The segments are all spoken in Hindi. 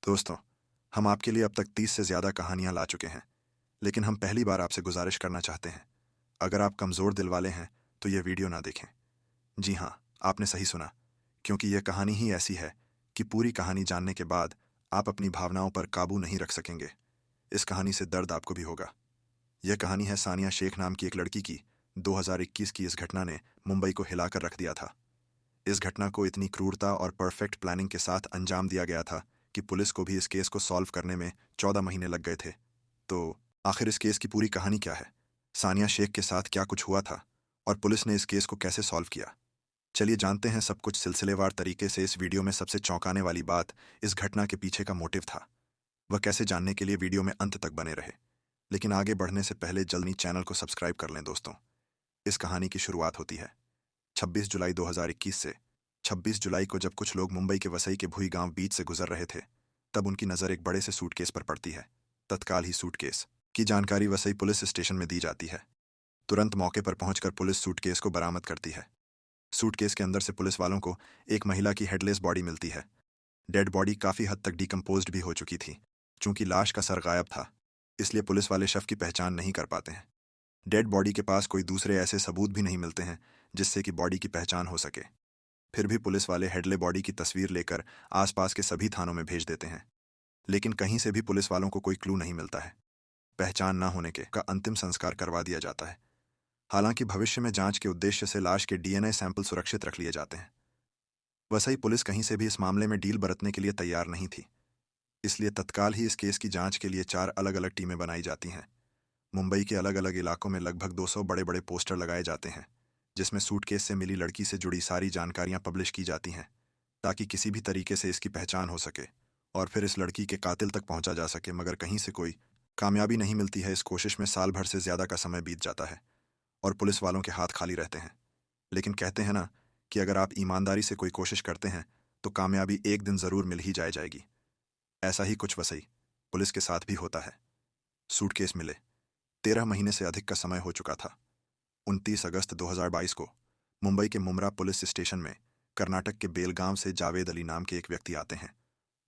दोस्तों, हम आपके लिए अब तक 30 से ज़्यादा कहानियां ला चुके हैं, लेकिन हम पहली बार आपसे गुजारिश करना चाहते हैं। अगर आप कमज़ोर दिल वाले हैं, तो ये वीडियो ना देखें। जी हाँ, आपने सही सुना, क्योंकि यह कहानी ही ऐसी है कि पूरी कहानी जानने के बाद आप अपनी भावनाओं पर काबू नहीं रख सकेंगे। इस कहानी से दर्द आपको भी होगा। यह कहानी है सानिया शेख नाम की एक लड़की की। 2021 की इस घटना ने मुंबई को हिलाकर रख दिया था। इस घटना को इतनी क्रूरता और परफेक्ट प्लानिंग के साथ अंजाम दिया गया था कि पुलिस को भी इस केस को सॉल्व करने में 14 महीने लग गए थे। तो आखिर इस केस की पूरी कहानी क्या है? सानिया शेख के साथ क्या कुछ हुआ था? और पुलिस ने इस केस को कैसे सॉल्व किया? चलिए जानते हैं सब कुछ सिलसिलेवार तरीके से। इस वीडियो में सबसे चौंकाने वाली बात इस घटना के पीछे का मोटिव था। वह कैसे जानने के लिए वीडियो में अंत तक बने रहे। लेकिन आगे बढ़ने से पहले जल्दी चैनल को सब्सक्राइब कर लें दोस्तों। इस कहानी की शुरुआत होती है 26 जुलाई 2021 से। 26 जुलाई को जब कुछ लोग मुंबई के वसई के भुई गांव बीच से गुजर रहे थे, तब उनकी नज़र एक बड़े से सूटकेस पर पड़ती है। तत्काल ही सूटकेस की जानकारी वसई पुलिस स्टेशन में दी जाती है। तुरंत मौके पर पहुंचकर पुलिस सूटकेस को बरामद करती है। सूटकेस के अंदर से पुलिस वालों को एक महिला की हेडलेस बॉडी मिलती है। डेड बॉडी काफ़ी हद तक डिकम्पोज्ड भी हो चुकी थी। चूंकि लाश का सर गायब था, इसलिए पुलिस वाले शव की पहचान नहीं कर पाते हैं। डेड बॉडी के पास कोई दूसरे ऐसे सबूत भी नहीं मिलते हैं जिससे कि बॉडी की पहचान हो सके। फिर भी पुलिस वाले हेडले बॉडी की तस्वीर लेकर आसपास के सभी थानों में भेज देते हैं, लेकिन कहीं से भी पुलिस वालों को कोई क्लू नहीं मिलता है। पहचान न होने के का अंतिम संस्कार करवा दिया जाता है। हालांकि भविष्य में जांच के उद्देश्य से लाश के डीएनए सैंपल सुरक्षित रख लिए जाते हैं। वसई पुलिस कहीं से भी इस मामले में डील बरतने के लिए तैयार नहीं थी, इसलिए तत्काल ही इस केस की जांच के लिए 4 अलग अलग टीमें बनाई जाती हैं। मुंबई के अलग अलग इलाकों में लगभग 200 बड़े बड़े पोस्टर लगाए जाते हैं, जिसमें सूटकेस से मिली लड़की से जुड़ी सारी जानकारियां पब्लिश की जाती हैं, ताकि किसी भी तरीके से इसकी पहचान हो सके और फिर इस लड़की के कातिल तक पहुंचा जा सके। मगर कहीं से कोई कामयाबी नहीं मिलती है। इस कोशिश में साल भर से ज़्यादा का समय बीत जाता है और पुलिस वालों के हाथ खाली रहते हैं। लेकिन कहते हैं ना कि अगर आप ईमानदारी से कोई कोशिश करते हैं तो कामयाबी एक दिन ज़रूर मिल ही जाएगी। ऐसा ही कुछ वसई पुलिस के साथ भी होता है। सूटकेस मिले 13 महीने से अधिक का समय हो चुका था। 29 अगस्त 2022 को मुंबई के मुमरा पुलिस स्टेशन में कर्नाटक के बेलगांव से जावेद अली नाम के एक व्यक्ति आते हैं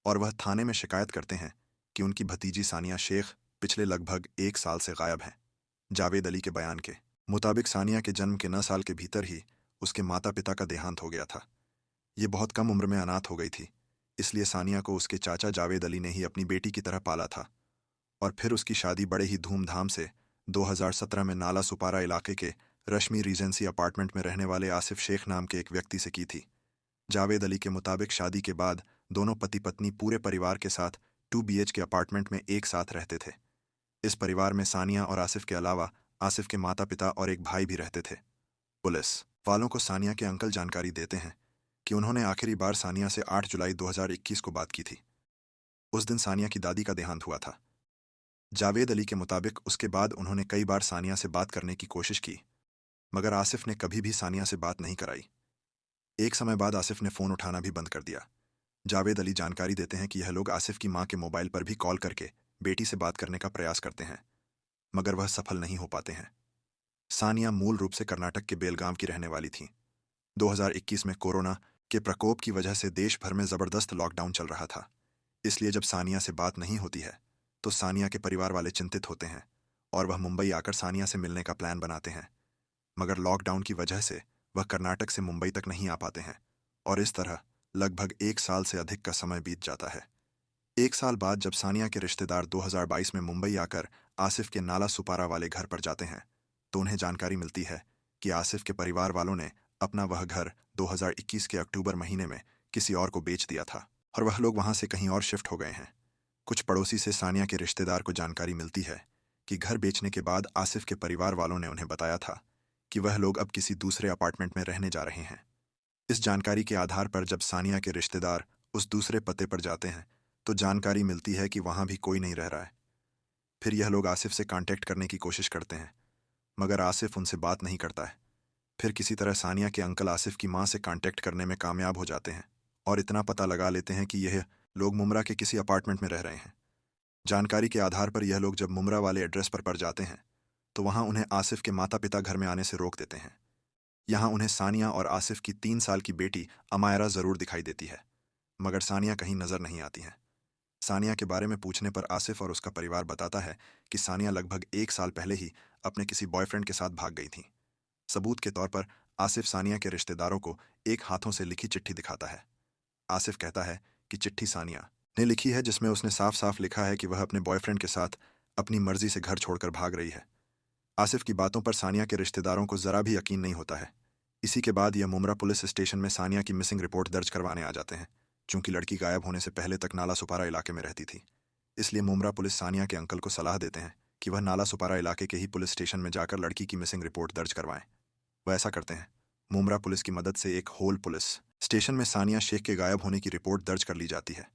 और वह थाने में शिकायत करते हैं कि उनकी भतीजी सानिया शेख पिछले लगभग 1 साल से गायब है। जावेद अली के बयान के मुताबिक सानिया के जन्म के 9 साल के भीतर ही उसके माता पिता का देहांत हो गया था। ये बहुत कम उम्र में अनाथ हो गई थी, इसलिए सानिया को उसके चाचा जावेद अली ने ही अपनी बेटी की तरह पाला था। और फिर उसकी शादी बड़े ही धूमधाम से 2017 में नाला सुपारा इलाके के रश्मि रीजेंसी अपार्टमेंट में रहने वाले आसिफ शेख नाम के एक व्यक्ति से की थी। जावेद अली के मुताबिक शादी के बाद दोनों पति पत्नी पूरे परिवार के साथ 2 BH के अपार्टमेंट में एक साथ रहते थे। इस परिवार में सानिया और आसिफ के अलावा आसिफ के माता पिता और एक भाई भी रहते थे। पुलिस वालों को सानिया के अंकल जानकारी देते हैं कि उन्होंने आखिरी बार सानिया से 8 जुलाई 2021 को बात की थी। उस दिन सानिया की दादी का देहांत हुआ था। जावेद अली के मुताबिक उसके बाद उन्होंने कई बार सानिया से बात करने की कोशिश की, मगर आसिफ ने कभी भी सानिया से बात नहीं कराई। एक समय बाद आसिफ ने फ़ोन उठाना भी बंद कर दिया। जावेद अली जानकारी देते हैं कि यह लोग आसिफ की मां के मोबाइल पर भी कॉल करके बेटी से बात करने का प्रयास करते हैं, मगर वह सफल नहीं हो पाते हैं। सानिया मूल रूप से कर्नाटक के बेलगांव की रहने वाली थी। 2021 में कोरोना के प्रकोप की वजह से देश भर में ज़बरदस्त लॉकडाउन चल रहा था, इसलिए जब सानिया से बात नहीं होती है तो सानिया के परिवार वाले चिंतित होते हैं और वह मुंबई आकर सानिया से मिलने का प्लान बनाते हैं। मगर लॉकडाउन की वजह से वह कर्नाटक से मुंबई तक नहीं आ पाते हैं और इस तरह लगभग 1 साल से अधिक का समय बीत जाता है। 1 साल बाद जब सानिया के रिश्तेदार 2022 में मुंबई आकर आसिफ के नाला सुपारा वाले घर पर जाते हैं, तो उन्हें जानकारी मिलती है कि आसिफ के परिवार वालों ने अपना वह घर 2021 के अक्टूबर महीने में किसी और को बेच दिया था और वह लोग वहां से कहीं और शिफ्ट हो गए हैं। कुछ पड़ोसी से सानिया के रिश्तेदार को जानकारी मिलती है कि घर बेचने के बाद आसिफ के परिवार वालों ने उन्हें बताया था कि वह लोग अब किसी दूसरे अपार्टमेंट में रहने जा रहे हैं। इस जानकारी के आधार पर जब सानिया के रिश्तेदार उस दूसरे पते पर जाते हैं, तो जानकारी मिलती है कि वहां भी कोई नहीं रह रहा है। फिर यह लोग आसिफ से कांटेक्ट करने की कोशिश करते हैं, मगर आसिफ उनसे बात नहीं करता है। फिर किसी तरह सानिया के अंकल आसिफ की मां से कांटेक्ट करने में कामयाब हो जाते हैं और इतना पता लगा लेते हैं कि यह लोग मुमरा के किसी अपार्टमेंट में रह रहे हैं। जानकारी के आधार पर यह लोग जब मुमरा वाले एड्रेस पर जाते हैं, तो वहां उन्हें आसिफ के माता पिता घर में आने से रोक देते हैं। यहाँ उन्हें सानिया और आसिफ की 3 साल की बेटी अमायरा जरूर दिखाई देती है, मगर सानिया कहीं नजर नहीं आती हैं। सानिया के बारे में पूछने पर आसिफ और उसका परिवार बताता है कि सानिया लगभग 1 साल पहले ही अपने किसी बॉयफ्रेंड के साथ भाग गई थी। सबूत के तौर पर आसिफ सानिया के रिश्तेदारों को एक हाथों से लिखी चिट्ठी दिखाता है। आसिफ कहता है कि चिट्ठी सानिया ने लिखी है, जिसमें उसने साफ साफ लिखा है कि वह अपने बॉयफ्रेंड के साथ अपनी मर्जी से घर छोड़कर भाग रही है। आसिफ की बातों पर सानिया के रिश्तेदारों को जरा भी यकीन नहीं होता है। इसी के बाद यह मुमरा पुलिस स्टेशन में सानिया की मिसिंग रिपोर्ट दर्ज करवाने आ जाते हैं। चूंकि लड़की गायब होने से पहले तक नाला सुपारा इलाके में रहती थी, इसलिए मुमरा पुलिस सानिया के अंकल को सलाह देते हैं कि वह नाला सुपारा इलाके के ही पुलिस स्टेशन में जाकर लड़की की मिसिंग रिपोर्ट दर्ज करवाएं। वह ऐसा करते हैं। मुमरा पुलिस की मदद से एक होल पुलिस स्टेशन में सानिया शेख के गायब होने की रिपोर्ट दर्ज कर ली जाती है।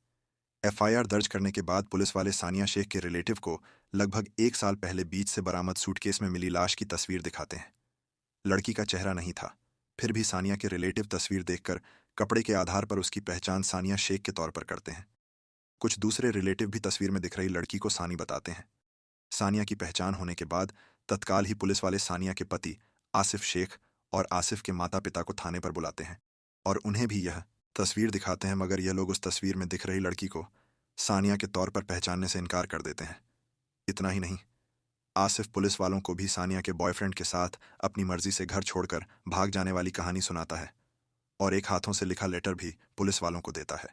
एफआईआर दर्ज करने के बाद पुलिस वाले सानिया शेख के रिलेटिव को लगभग 1 साल पहले बीच से बरामद सूटकेस में मिली लाश की तस्वीर दिखाते हैं। लड़की का चेहरा नहीं था, फिर भी सानिया के रिलेटिव तस्वीर देखकर कपड़े के आधार पर उसकी पहचान सानिया शेख के तौर पर करते हैं। कुछ दूसरे रिलेटिव भी तस्वीर में दिख रही लड़की को सानी बताते हैं। सानिया की पहचान होने के बाद तत्काल ही पुलिस वाले सानिया के पति आसिफ शेख और आसिफ के माता पिता को थाने पर बुलाते हैं और उन्हें भी यह तस्वीर दिखाते हैं, मगर यह लोग उस तस्वीर में दिख रही लड़की को सानिया के तौर पर पहचानने से इनकार कर देते हैं। इतना ही नहीं, आसिफ पुलिस वालों को भी सानिया के बॉयफ्रेंड के साथ अपनी मर्जी से घर छोड़कर भाग जाने वाली कहानी सुनाता है और एक हाथों से लिखा लेटर भी पुलिस वालों को देता है।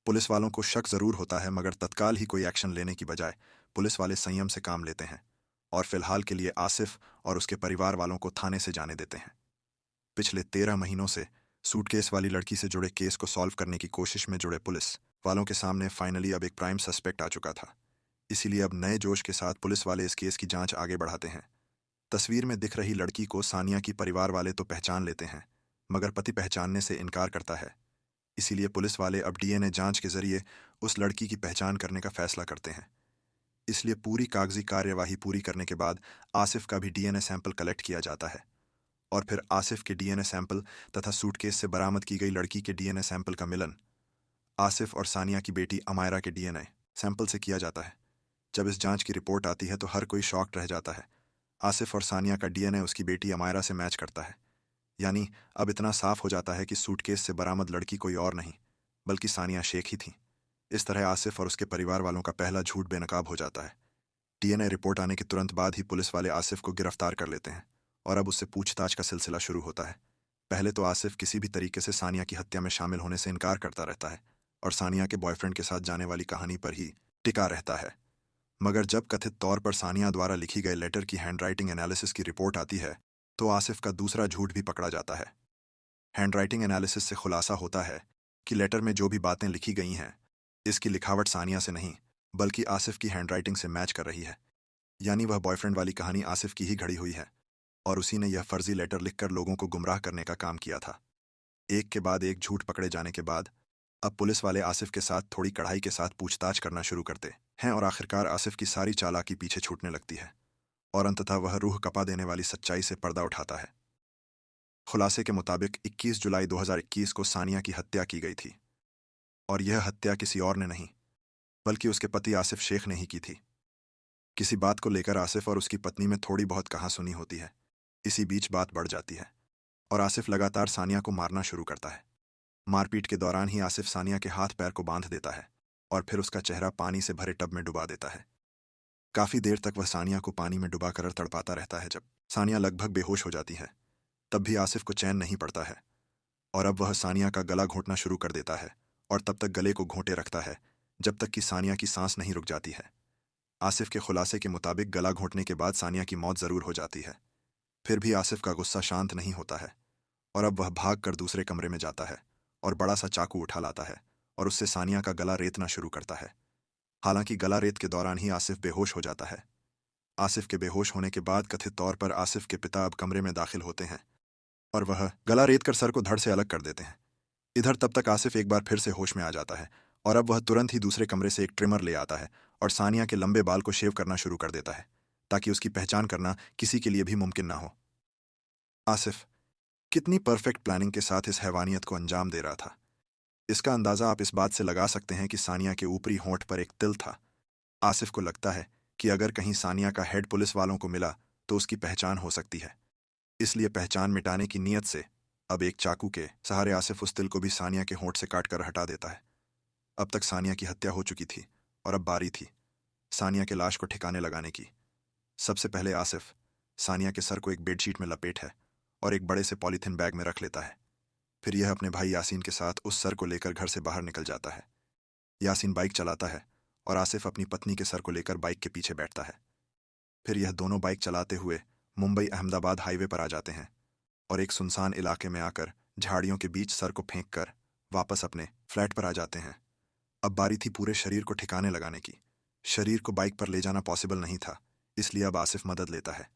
पुलिस वालों को शक जरूर होता है, मगर तत्काल ही कोई एक्शन लेने की बजाय पुलिस वाले संयम से काम लेते हैं और फिलहाल के लिए आसिफ और उसके परिवार वालों को थाने से जाने देते हैं। पिछले 13 महीनों से सूटकेस वाली लड़की से जुड़े केस को सॉल्व करने की कोशिश में जुड़े पुलिस वालों के सामने फाइनली अब एक प्राइम सस्पेक्ट आ चुका था। इसीलिए अब नए जोश के साथ पुलिस वाले इस केस की जांच आगे बढ़ाते हैं। तस्वीर में दिख रही लड़की को सानिया की परिवार वाले तो पहचान लेते हैं, मगर पति पहचानने से इनकार करता है। इसीलिए पुलिस वाले अब डीएनए जांच के जरिए उस लड़की की पहचान करने का फैसला करते हैं। इसलिए पूरी कागजी कार्यवाही पूरी करने के बाद आसिफ का भी डीएनए सैंपल कलेक्ट किया जाता है और फिर आसिफ के डीएनए सैंपल तथा सूटकेस से बरामद की गई लड़की के डीएनए सैंपल का मिलन आसिफ और सानिया की बेटी अमायरा के डीएनए सैंपल से किया जाता है। जब इस जांच की रिपोर्ट आती है तो हर कोई शॉक्ड रह जाता है। आसिफ और सानिया का डीएनए उसकी बेटी अमायरा से मैच करता है। यानी अब इतना साफ हो जाता है कि सूटकेस से बरामद लड़की कोई और नहीं बल्कि सानिया शेख ही थी। इस तरह आसिफ और उसके परिवार वालों का पहला झूठ बेनकाब हो जाता है। डीएनए रिपोर्ट आने के तुरंत बाद ही पुलिस वाले आसिफ को गिरफ्तार कर लेते हैं और अब उससे पूछताछ का सिलसिला शुरू होता है। पहले तो आसिफ किसी भी तरीके से सानिया की हत्या में शामिल होने से इनकार करता रहता है और सानिया के बॉयफ्रेंड के साथ जाने वाली कहानी पर ही टिका रहता है। मगर जब कथित तौर पर सानिया द्वारा लिखी गई लेटर की हैंडराइटिंग एनालिसिस की रिपोर्ट आती है तो आसिफ का दूसरा झूठ भी पकड़ा जाता है। हैंडराइटिंग एनालिसिस से खुलासा होता है कि लेटर में जो भी बातें लिखी गई हैं, इसकी लिखावट सानिया से नहीं बल्कि आसिफ की हैंडराइटिंग से मैच कर रही है। यानी वह बॉयफ्रेंड वाली कहानी आसिफ की ही घड़ी हुई है और उसी ने यह फर्जी लेटर लिखकर लोगों को गुमराह करने का काम किया था। एक के बाद एक झूठ पकड़े जाने के बाद अब पुलिस वाले आसिफ के साथ थोड़ी कड़ाई के साथ पूछताछ करना शुरू करते हैं और आखिरकार आसिफ की सारी चालाकी पीछे छूटने लगती है और अंततः वह रूह कपा देने वाली सच्चाई से पर्दा उठाता है। खुलासे के मुताबिक 21 जुलाई 2021 को सानिया की हत्या की गई थी और यह हत्या किसी और ने नहीं बल्कि उसके पति आसिफ शेख ने ही की थी। किसी बात को लेकर आसिफ और उसकी पत्नी में थोड़ी बहुत कहासुनी होती है। इसी बीच बात बढ़ जाती है और आसिफ लगातार सानिया को मारना शुरू करता है। मारपीट के दौरान ही आसिफ सानिया के हाथ पैर को बांध देता है और फिर उसका चेहरा पानी से भरे टब में डुबा देता है। काफी देर तक वह सानिया को पानी में डुबाकर तड़पाता रहता है। जब सानिया लगभग बेहोश हो जाती है तब भी आसिफ को चैन नहीं पड़ता है और अब वह सानिया का गला घोंटना शुरू कर देता है और तब तक गले को घोंटे रखता है जब तक कि सानिया की सांस नहीं रुक जाती है। आसिफ के खुलासे के मुताबिक गला घोंटने के बाद सानिया की मौत जरूर हो जाती है। फिर भी आसिफ का गुस्सा शांत नहीं होता है और अब वह भाग कर दूसरे कमरे में जाता है और बड़ा सा चाकू उठा लाता है और उससे सानिया का गला रेतना शुरू करता है। हालांकि गला रेत के दौरान ही आसिफ बेहोश हो जाता है। आसिफ के बेहोश होने के बाद कथित तौर पर आसिफ के पिता अब कमरे में दाखिल होते हैं और वह गला रेत कर सर को धड़ से अलग कर देते हैं। इधर तब तक आसिफ एक बार फिर से होश में आ जाता है और अब वह तुरंत ही दूसरे कमरे से एक ट्रिमर ले आता है और सानिया के लंबे बाल को शेव करना शुरू कर देता है ताकि उसकी पहचान करना किसी के लिए भी मुमकिन ना हो। आसिफ कितनी परफेक्ट प्लानिंग के साथ इस हैवानियत को अंजाम दे रहा था, इसका अंदाजा आप इस बात से लगा सकते हैं कि सानिया के ऊपरी होंठ पर एक तिल था। आसिफ को लगता है कि अगर कहीं सानिया का हेड पुलिस वालों को मिला तो उसकी पहचान हो सकती है। इसलिए पहचान मिटाने की नीयत से अब एक चाकू के सहारे आसिफ उस तिल को भी सानिया के होंठ से काटकर हटा देता है। अब तक सानिया की हत्या हो चुकी थी और अब बारी थी सानिया के लाश को ठिकाने लगाने की। सबसे पहले आसिफ सानिया के सर को एक बेडशीट में लपेट है और एक बड़े से पॉलीथिन बैग में रख लेता है। फिर यह अपने भाई यासीन के साथ उस सर को लेकर घर से बाहर निकल जाता है। यासीन बाइक चलाता है और आसिफ अपनी पत्नी के सर को लेकर बाइक के पीछे बैठता है। फिर यह दोनों बाइक चलाते हुए मुंबई अहमदाबाद हाईवे पर आ जाते हैं और एक सुनसान इलाके में आकर झाड़ियों के बीच सर को फेंक कर वापस अपने फ्लैट पर आ जाते हैं। अब बारी थी पूरे शरीर को ठिकाने लगाने की। शरीर को बाइक पर ले जाना पॉसिबल नहीं था, इसलिए अब आसिफ मदद लेता है।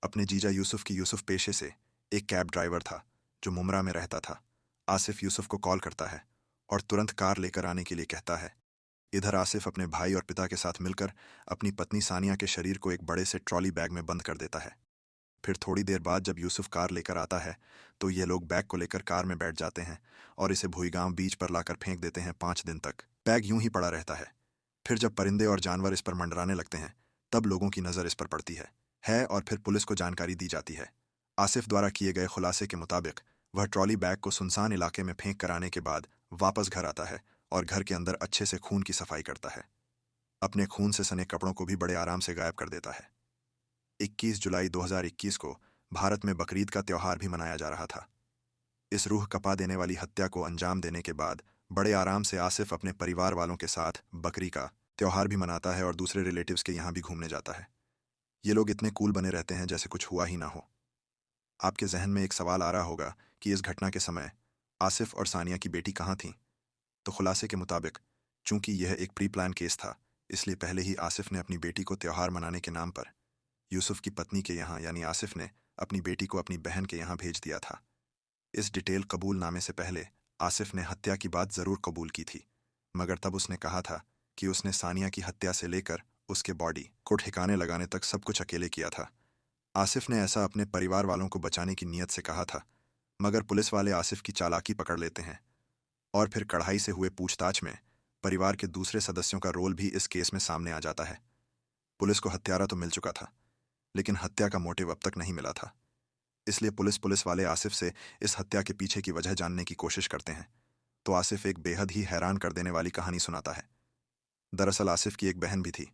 अपने जीजा यूसुफ की यूसुफ पेशे से एक कैब ड्राइवर था जो मुमरा में रहता था। आसिफ यूसुफ को कॉल करता है और तुरंत कार लेकर आने के लिए कहता है। इधर आसिफ अपने भाई और पिता के साथ मिलकर अपनी पत्नी सानिया के शरीर को एक बड़े से ट्रॉली बैग में बंद कर देता है। फिर थोड़ी देर बाद जब यूसुफ कार लेकर आता है तो ये लोग बैग को लेकर कार में बैठ जाते हैं और इसे भुईगांव बीच पर लाकर फेंक देते हैं। 5 दिन तक बैग यूं ही पड़ा रहता है। फिर जब परिंदे और जानवर इस पर मंडराने लगते हैं तब लोगों की नज़र इस पर पड़ती है और फिर पुलिस को जानकारी दी जाती है। आसिफ द्वारा किए गए खुलासे के मुताबिक वह ट्रॉली बैग को सुनसान इलाके में फेंक कर आने के बाद वापस घर आता है और घर के अंदर अच्छे से खून की सफाई करता है। अपने खून से सने कपड़ों को भी बड़े आराम से गायब कर देता है। 21 जुलाई 2021 को भारत में बकरीद का त्योहार भी मनाया जा रहा था। इस रूह कपा देने वाली हत्या को अंजाम देने के बाद बड़े आराम से आसिफ अपने परिवार वालों के साथ बकरी का त्योहार भी मनाता है और दूसरे रिलेटिव्स के यहाँ भी घूमने जाता है। ये लोग इतने कूल बने रहते हैं जैसे कुछ हुआ ही ना हो। आपके जहन में एक सवाल आ रहा होगा कि इस घटना के समय आसिफ और सानिया की बेटी कहाँ थी। तो खुलासे के मुताबिक चूंकि यह एक प्री प्लान केस था, इसलिए पहले ही आसिफ ने अपनी बेटी को त्योहार मनाने के नाम पर यूसुफ की पत्नी के यहाँ यानी आसिफ ने अपनी बेटी को अपनी बहन के यहाँ भेज दिया था। इस डिटेल कबूलनामे से पहले आसिफ ने हत्या की बात जरूर कबूल की थी, मगर तब उसने कहा था कि उसने सानिया की हत्या से लेकर उसके बॉडी को ठिकाने लगाने तक सब कुछ अकेले किया था। आसिफ ने ऐसा अपने परिवार वालों को बचाने की नीयत से कहा था, मगर पुलिस वाले आसिफ की चालाकी पकड़ लेते हैं और फिर कढ़ाई से हुए पूछताछ में परिवार के दूसरे सदस्यों का रोल भी इस केस में सामने आ जाता है। पुलिस को हत्यारा तो मिल चुका था, लेकिन हत्या का मोटिव अब तक नहीं मिला था। इसलिए पुलिस वाले आसिफ से इस हत्या के पीछे की वजह जानने की कोशिश करते हैं तो आसिफ एक बेहद ही हैरान कर देने वाली कहानी सुनाता है। दरअसल आसिफ की एक बहन भी थी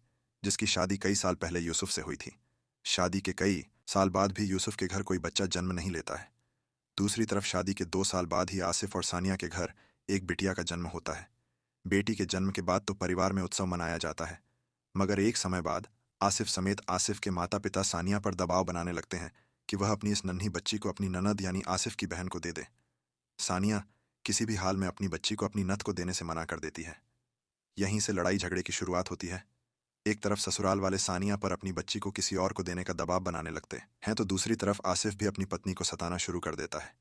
जिसकी शादी कई साल पहले यूसुफ से हुई थी। शादी के कई साल बाद भी यूसुफ के घर कोई बच्चा जन्म नहीं लेता है। दूसरी तरफ शादी के 2 साल बाद ही आसिफ और सानिया के घर एक बिटिया का जन्म होता है। बेटी के जन्म के बाद तो परिवार में उत्सव मनाया जाता है, मगर एक समय बाद आसिफ समेत आसिफ के माता पिता सानिया पर दबाव बनाने लगते हैं कि वह अपनी इस नन्ही बच्ची को अपनी ननद यानी आसिफ की बहन को दे दे। सानिया किसी भी हाल में अपनी बच्ची को अपनी नत को देने से मना कर देती है। यहीं से लड़ाई झगड़े की शुरुआत होती है। एक तरफ ससुराल वाले सानिया पर अपनी बच्ची को किसी और को देने का दबाव बनाने लगते हैं तो दूसरी तरफ आसिफ भी अपनी पत्नी को सताना शुरू कर देता है।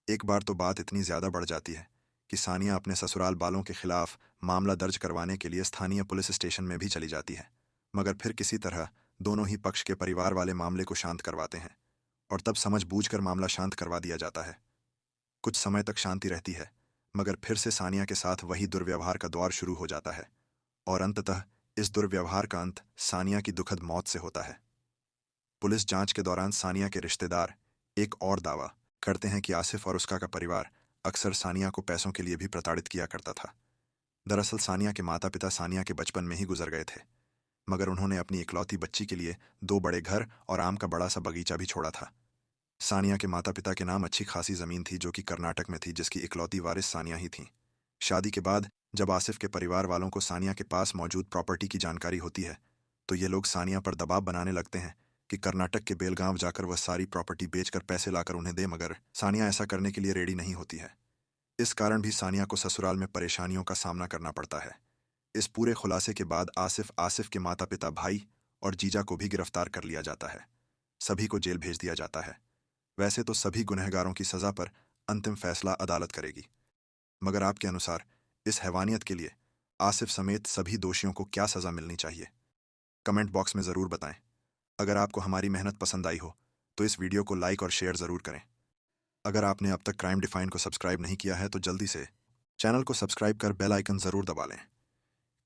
एक बार तो बात इतनी ज्यादा बढ़ जाती है कि सानिया अपने ससुराल वालों के खिलाफ मामला दर्ज करवाने के लिए स्थानीय पुलिस स्टेशन में भी चली जाती है, मगर फिर किसी तरह दोनों ही पक्ष के परिवार वाले मामले को शांत करवाते हैं और तब समझ बूझकर मामला शांत करवा दिया जाता है। कुछ समय तक शांति रहती है, मगर फिर से सानिया के साथ वही दुर्व्यवहार का दौर शुरू हो जाता है और अंततः इस दुर्व्यवहार का अंत सानिया की दुखद मौत से होता है। पुलिस जांच के दौरान सानिया के रिश्तेदार एक और दावा करते हैं कि आसिफ और उसका का परिवार अक्सर सानिया को पैसों के लिए भी प्रताड़ित किया करता था। दरअसल सानिया के माता पिता सानिया के बचपन में ही गुजर गए थे, मगर उन्होंने अपनी इकलौती बच्ची के लिए 2 बड़े घर और आम का बड़ा सा बगीचा भी छोड़ा था। सानिया के माता पिता के नाम अच्छी खासी जमीन थी जो कि कर्नाटक में थी, जिसकी इकलौती वारिस सानिया ही थी। शादी के बाद जब आसिफ के परिवार वालों को सानिया के पास मौजूद प्रॉपर्टी की जानकारी होती है तो ये लोग सानिया पर दबाव बनाने लगते हैं कि कर्नाटक के बेलगांव जाकर वह सारी प्रॉपर्टी बेचकर पैसे लाकर उन्हें दे, मगर सानिया ऐसा करने के लिए रेडी नहीं होती है। इस कारण भी सानिया को ससुराल में परेशानियों का सामना करना पड़ता है। इस पूरे खुलासे के बाद आसिफ के माता पिता भाई और जीजा को भी गिरफ्तार कर लिया जाता है। सभी को जेल भेज दिया जाता है। वैसे तो सभी गुनहगारों की सजा पर अंतिम फैसला अदालत करेगी, मगर आपके अनुसार इस हैवानियत के लिए आसिफ समेत सभी दोषियों को क्या सजा मिलनी चाहिए? कमेंट बॉक्स में ज़रूर बताएं। अगर आपको हमारी मेहनत पसंद आई हो तो इस वीडियो को लाइक और शेयर ज़रूर करें। अगर आपने अब तक क्राइम डिफाइन को सब्सक्राइब नहीं किया है तो जल्दी से चैनल को सब्सक्राइब कर बेल आइकन ज़रूर दबा लें।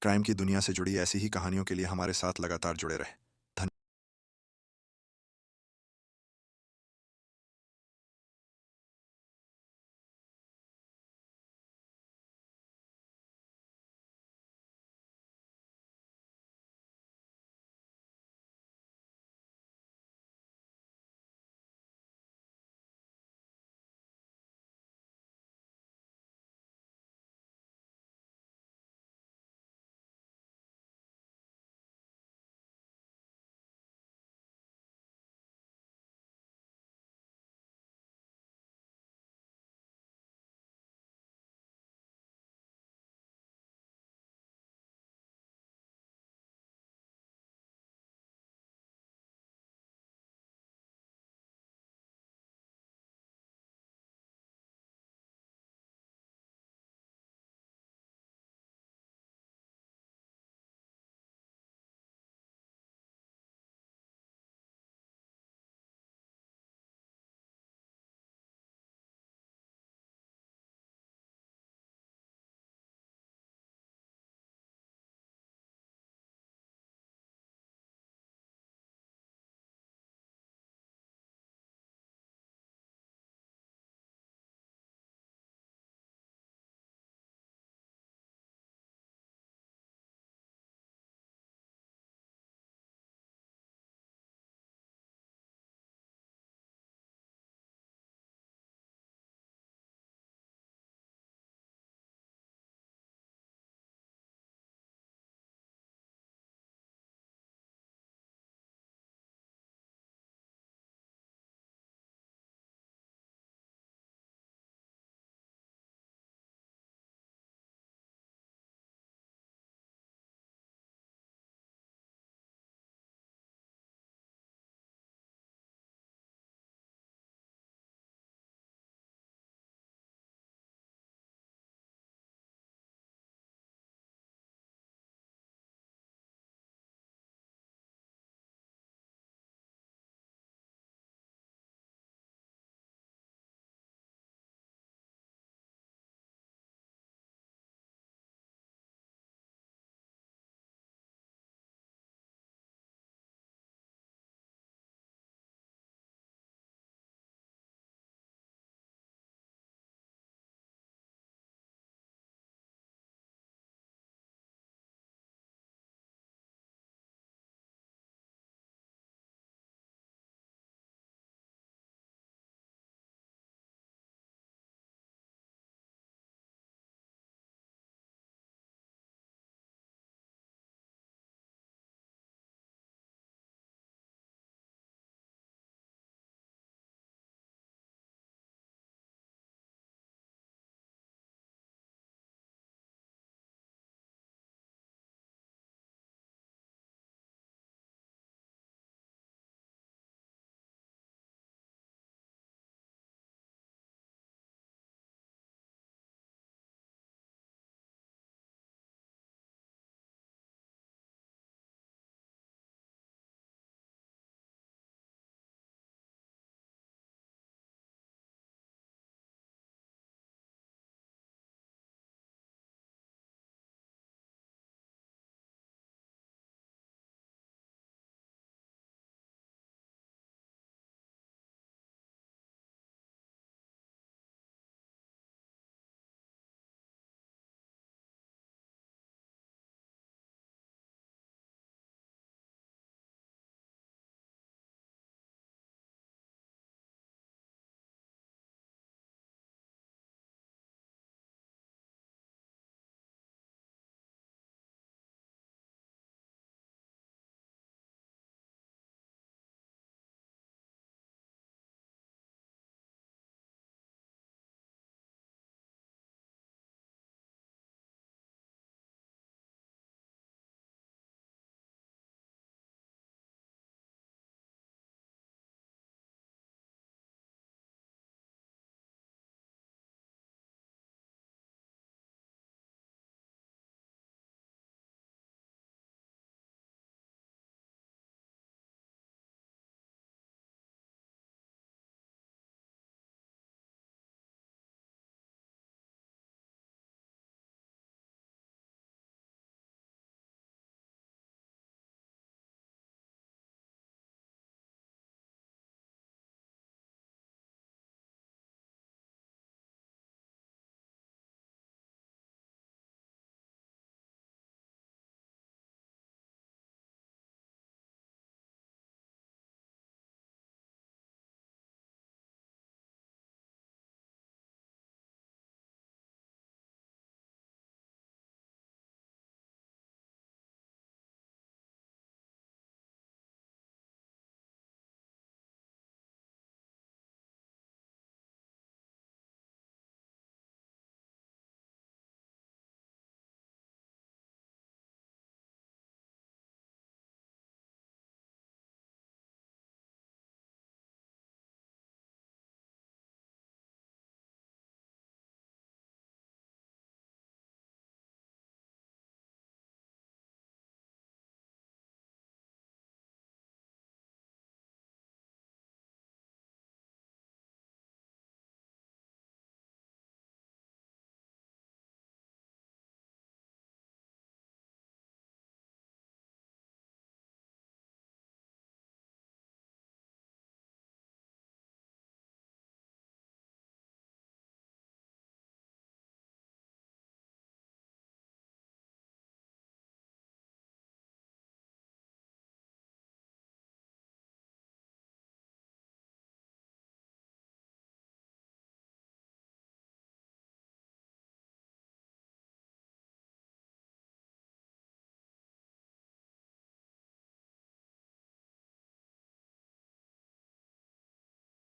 क्राइम की दुनिया से जुड़ी ऐसी ही कहानियों के लिए हमारे साथ लगातार जुड़े रहें।